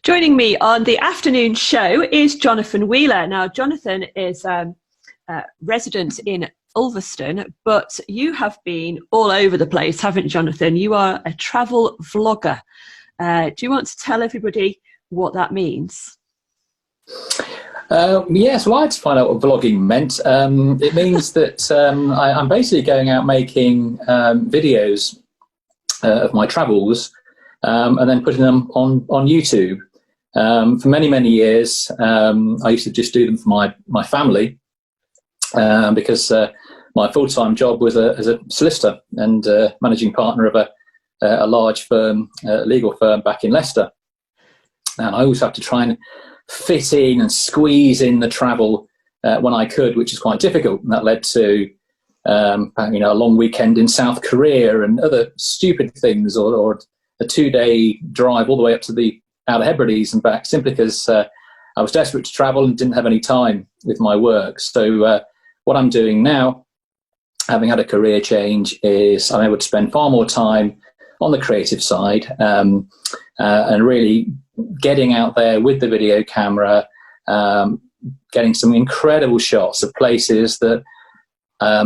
Joining me on the afternoon show is Jonathan Wheeler. Now, Jonathan is a resident in Ulverston, but you have been all over the place, haven't you, Jonathan? You are a travel vlogger. Do you want to tell everybody what that means? Yes, well, I had to find out what vlogging meant. It means that I'm basically going out making videos of my travels and then putting them on YouTube. For many, many years, I used to just do them for my family because my full-time job was as a solicitor and managing partner of a large firm, legal firm back in Leicester. And I always have to try and fit in and squeeze in the travel when I could, which is quite difficult. And that led to a long weekend in South Korea and other stupid things, or a 2-day drive all the way up to the Outer Hebrides and back, simply because I was desperate to travel and didn't have any time with my work. So what I'm doing now, having had a career change, is I'm able to spend far more time on the creative side and really getting out there with the video camera, getting some incredible shots of places that I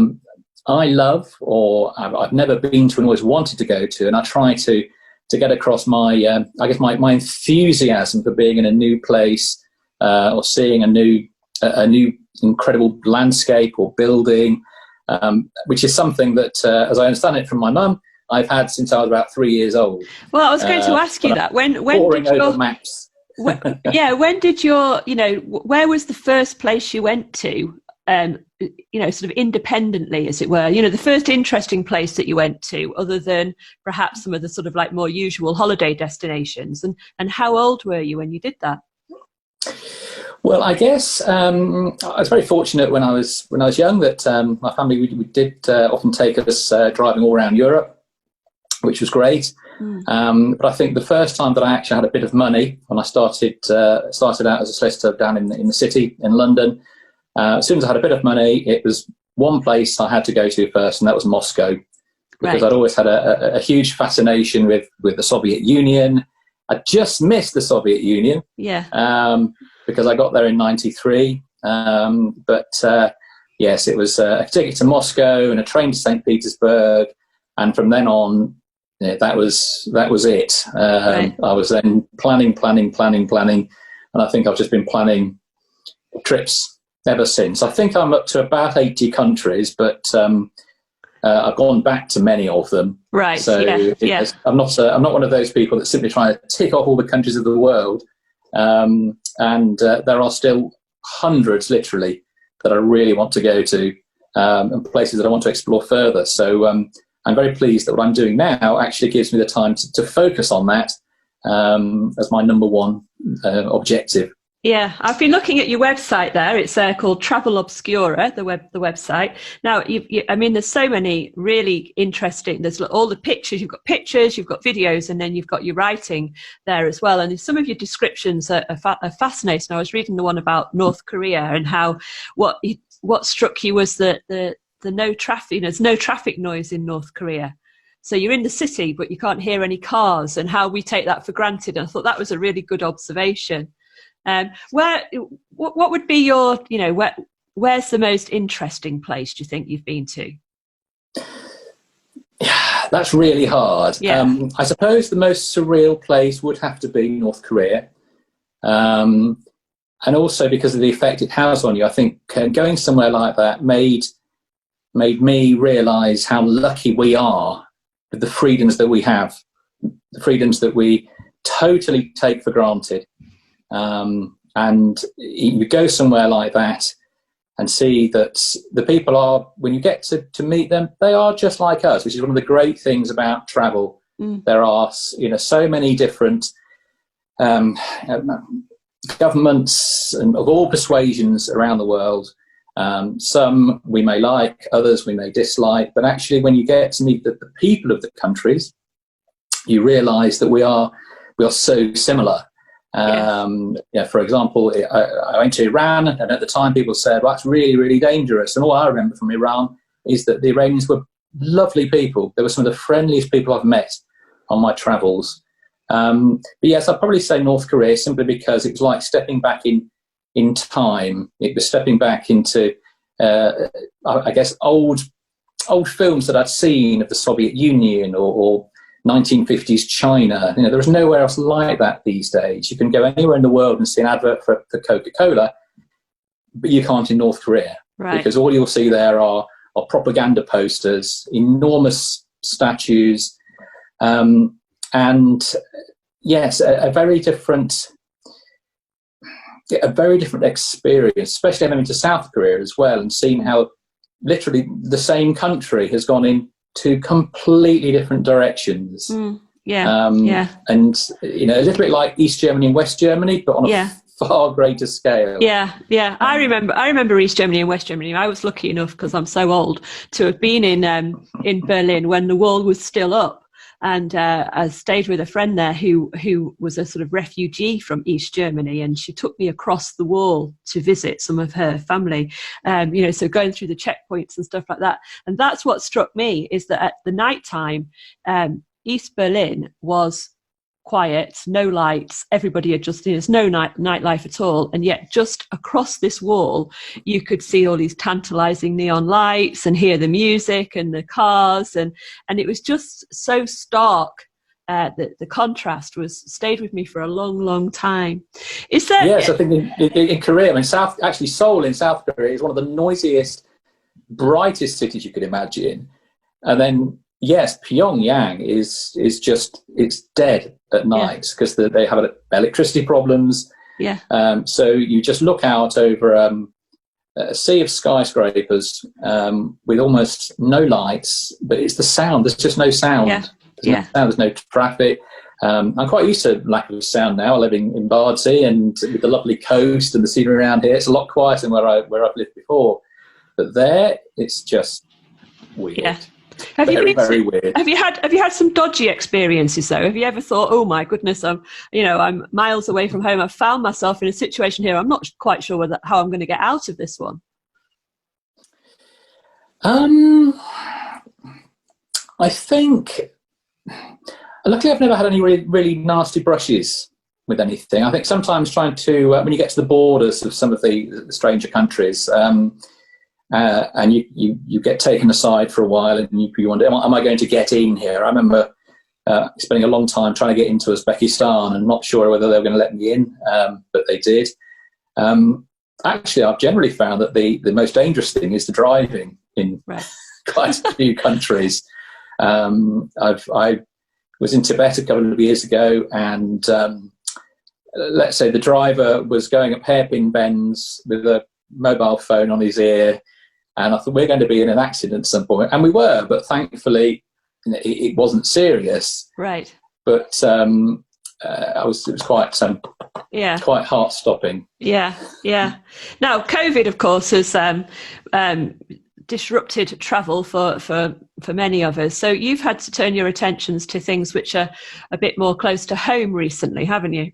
love or I've never been to and always wanted to go to, and I try to get across my enthusiasm for being in a new place or seeing a new incredible landscape or building, which is something that, as I understand it from my mum, I've had since I was about 3 years old. Well, I was going to ask you that. When did your maps? when did your, where was the first place you went to? Sort of independently, as it were, the first interesting place that you went to, other than perhaps some of the sort of like more usual holiday destinations, and how old were you when you did that? Well, I guess I was very fortunate when I was young that my family we did often take us driving all around Europe, which was great. But I think the first time that I actually had a bit of money, when I started out as a solicitor down in the city in London. As soon as I had a bit of money, it was one place I had to go to first, and that was Moscow, because I'd always had a huge fascination with the Soviet Union. I just missed the Soviet Union, because I got there in '93. Yes, it was a ticket to Moscow and a train to St. Petersburg, and from then on, that was it. I was then planning, and I think I've just been planning trips ever since. I think I'm up to about 80 countries, but I've gone back to many of them. Right. So I'm not one of those people that simply try to tick off all the countries of the world. And there are still hundreds, literally, that I really want to go to, and places that I want to explore further. So I'm very pleased that what I'm doing now actually gives me the time to focus on that as my number one objective. Yeah, I've been looking at your website there. It's called Travel Obscura, the website. Now, there's so many really interesting. There's all the pictures. You've got pictures, you've got videos, and then you've got your writing there as well. And some of your descriptions are fascinating. I was reading the one about North Korea and how what struck you was the no traffic. There's no traffic noise in North Korea. So you're in the city, but you can't hear any cars, and how we take that for granted. And I thought that was a really good observation. What would be your, where's the most interesting place do you think you've been to? Yeah, that's really hard. Yeah. I suppose the most surreal place would have to be North Korea. And also because of the effect it has on you. I think going somewhere like that made me realise how lucky we are with the freedoms that we have, the freedoms that we totally take for granted. And you go somewhere like that and see that the people are, when you get to meet them, they are just like us, which is one of the great things about travel. There are, so many different governments and of all persuasions around the world. Some we may like, others we may dislike, but actually when you get to meet the people of the countries, you realise that we are so similar. For example, I went to Iran, and at the time people said, well, that's really, really dangerous. And all I remember from Iran is that the Iranians were lovely people. They were some of the friendliest people I've met on my travels. But yes, I'd probably say North Korea, simply because it was like stepping back in time. It was stepping back into, I guess, old films that I'd seen of the Soviet Union or 1950s China. You know, there is nowhere else like that these days. You can go anywhere in the world and see an advert for Coca-Cola, but you can't in North Korea, right? Because all you'll see there are propaganda posters, enormous statues, and yes, a very different experience, especially having been to South Korea as well and seeing how literally the same country has gone in two completely different directions. And you know, a little bit like East Germany and West Germany, but on a far greater scale. I remember East Germany and West Germany. I was lucky enough, because I'm so old, to have been in Berlin when the wall was still up. And I stayed with a friend there who was a sort of refugee from East Germany, and she took me across the wall to visit some of her family, you know, so going through the checkpoints and stuff like that. And that's what struck me, is that at the night time, East Berlin was quiet, no lights, everybody had just, there's no nightlife at all, and yet just across this wall you could see all these tantalizing neon lights and hear the music and the cars, and it was just so stark that the contrast stayed with me for a long time. Is there? Yes, I think in Korea, I mean, Seoul in South Korea is one of the noisiest, brightest cities you could imagine, and then yes, Pyongyang is just, it's dead at night because they have electricity problems. So you just look out over a sea of skyscrapers with almost no lights, but it's the sound. There's just no sound. There's no traffic. I'm quite used to lack of sound now, living in Bardsey and with the lovely coast and the scenery around here. It's a lot quieter than where I've lived before. But there, it's just weird. Very weird. Have you had some dodgy experiences though? Have you ever thought, oh my goodness, I'm miles away from home. I've found myself in a situation here. I'm not quite sure how I'm going to get out of this one. I think, luckily, I've never had any really nasty brushes with anything. I think sometimes trying to when you get to the borders of some of the stranger countries. And you get taken aside for a while, and you wonder, am I going to get in here? I remember spending a long time trying to get into Uzbekistan and not sure whether they were going to let me in, but they did. Actually, I've generally found that the most dangerous thing is the driving in quite a few countries. I was in Tibet a couple of years ago, and let's say the driver was going up hairpin bends with a mobile phone on his ear, and I thought, we're going to be in an accident at some point, and we were, but thankfully it wasn't serious. Right. But it was quite quite heart stopping. Yeah. Now, COVID, of course, has disrupted travel for many of us. So you've had to turn your attentions to things which are a bit more close to home recently, haven't you?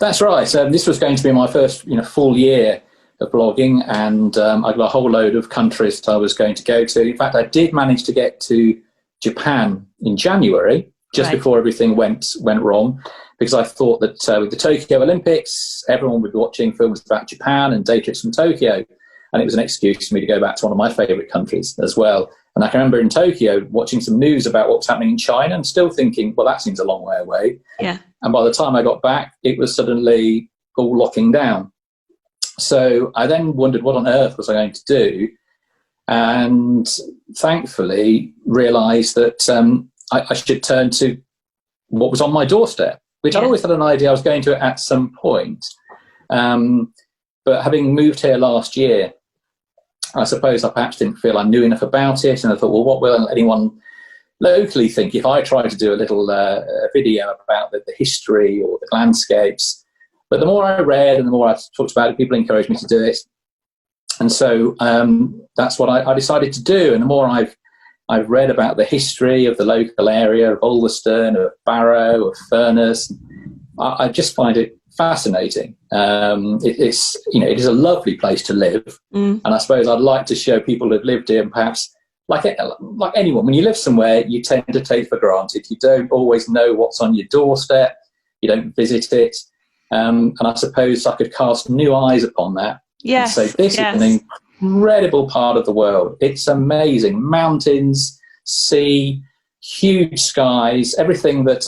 That's right. This was going to be my first, full year of blogging, and I've got a whole load of countries that I was going to go to. In fact, I did manage to get to Japan in January, just before everything went wrong, because I thought that with the Tokyo Olympics, everyone would be watching films about Japan and day trips from Tokyo, and it was an excuse for me to go back to one of my favourite countries as well. And I can remember in Tokyo watching some news about what was happening in China and still thinking, well, that seems a long way away. Yeah. And by the time I got back, it was suddenly all locking down. So I then wondered, what on earth was I going to do? And thankfully realised that I should turn to what was on my doorstep, which I'd always had an idea I was going to at some point. But having moved here last year, I suppose I perhaps didn't feel I knew enough about it. And I thought, well, what will anyone locally think if I try to do a little video about the history or the landscapes? But the more I read and the more I talked about it, people encouraged me to do it. And so that's what I decided to do. And the more I've read about the history of the local area, of Ulverston, of Barrow, of Furness, I just find it fascinating. It is a lovely place to live. And I suppose I'd like to show people who've lived here and perhaps like anyone, when you live somewhere, you tend to take for granted. You don't always know what's on your doorstep. You don't visit it. And I suppose I could cast new eyes upon that. Yes. And so this is an incredible part of the world. It's amazing. Mountains, sea, huge skies, everything that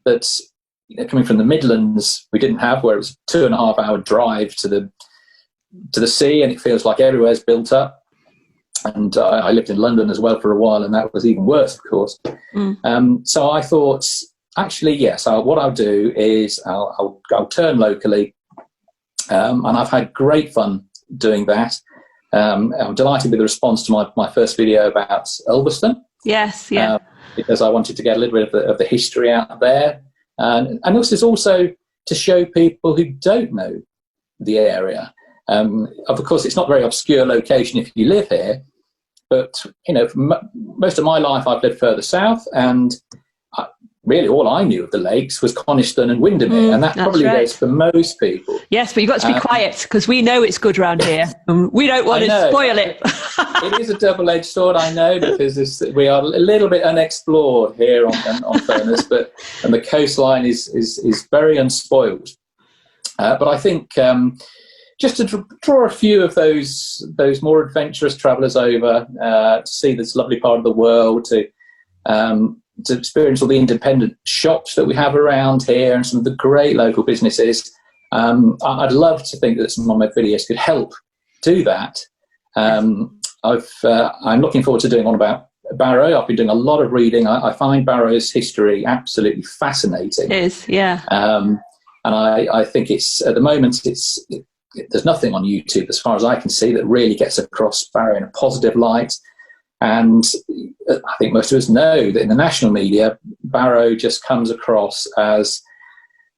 that's coming from the Midlands we didn't have, where it was a 2.5 hour drive to the sea, and it feels like everywhere's built up. And I lived in London as well for a while, and that was even worse, of course. So I thought, actually, yes, what I'll do is I'll turn locally, and I've had great fun doing that. I'm delighted with the response to my first video about Ulverston. Yes, yeah. Because I wanted to get a little bit of the history out there. And this is also to show people who don't know the area. Of course, it's not a very obscure location if you live here, but most of my life I've lived further south, and really all I knew of the lakes was Coniston and Windermere, and that probably goes for most people. Yes, but you've got to be quiet, because we know it's good around here, and we don't want to spoil it. It is a double-edged sword, I know, because we are a little bit unexplored here on Furness, and the coastline is very unspoiled. But I think just to draw a few of those more adventurous travellers over to see this lovely part of the world, to experience all the independent shops that we have around here and some of the great local businesses. I'd love to think that some of my videos could help do that. I'm looking forward to doing one about Barrow. I've been doing a lot of reading. I find Barrow's history absolutely fascinating. It is, yeah. And I think at the moment, there's nothing on YouTube, as far as I can see, that really gets across Barrow in a positive light. And I think most of us know that in the national media, Barrow just comes across as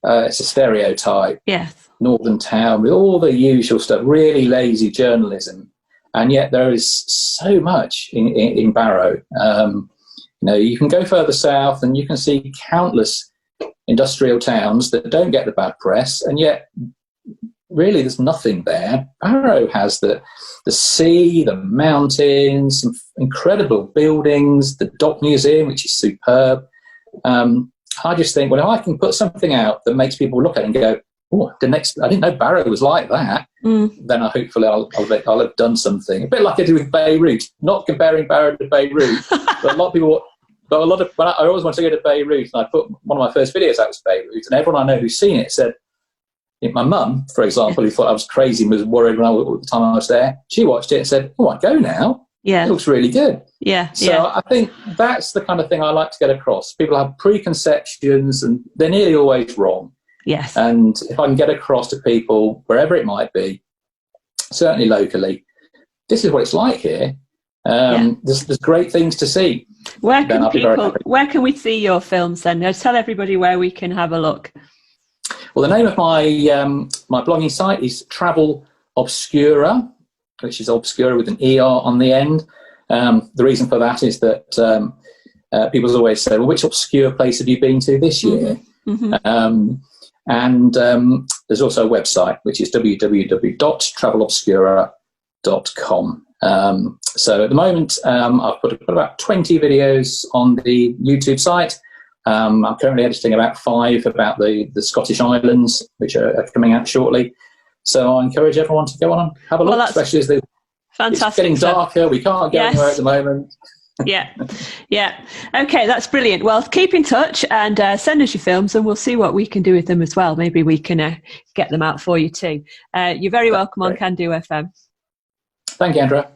it's a stereotype. Yes. Northern town with all the usual stuff, really lazy journalism. And yet there is so much in Barrow. You can go further south and you can see countless industrial towns that don't get the bad press, and yet really there's nothing there. Barrow has the sea, the mountains, some incredible buildings, the Dock Museum, which is superb. I just think, well, if I can put something out that makes people look at it and go, oh, I didn't know Barrow was like that, then hopefully I'll have done something. A bit like I do with Beirut, not comparing Barrow to Beirut, but a lot of people... But I always wanted to go to Beirut, and I put one of my first videos out was Beirut, and everyone I know who's seen it said, my mum, for example, who thought I was crazy and was worried at the time I was there, she watched it and said, oh, I'd go now. Yeah. It looks really good. Yeah. So I think that's the kind of thing I like to get across. People have preconceptions, and they're nearly always wrong. Yes. And if I can get across to people, wherever it might be, certainly locally, this is what it's like here. There's great things to see. Where can we see your films then? Now, tell everybody where we can have a look. Well, the name of my blogging site is Travel Obscura, which is Obscura with an ER on the end. The reason for that is that people always say, well, which obscure place have you been to this year? Mm-hmm. And there's also a website, which is www.travelobscura.com. So at the moment, I've put about 20 videos on the YouTube site. I'm currently editing about 5 about the Scottish Islands, which are coming out shortly. So I encourage everyone to go on and have a look, especially as it's getting darker. We can't go anywhere at the moment. Yeah. Okay, that's brilliant. Well, keep in touch and send us your films, and we'll see what we can do with them as well. Maybe we can get them out for you too. You're very welcome on Can Do FM. Thank you, Andrea.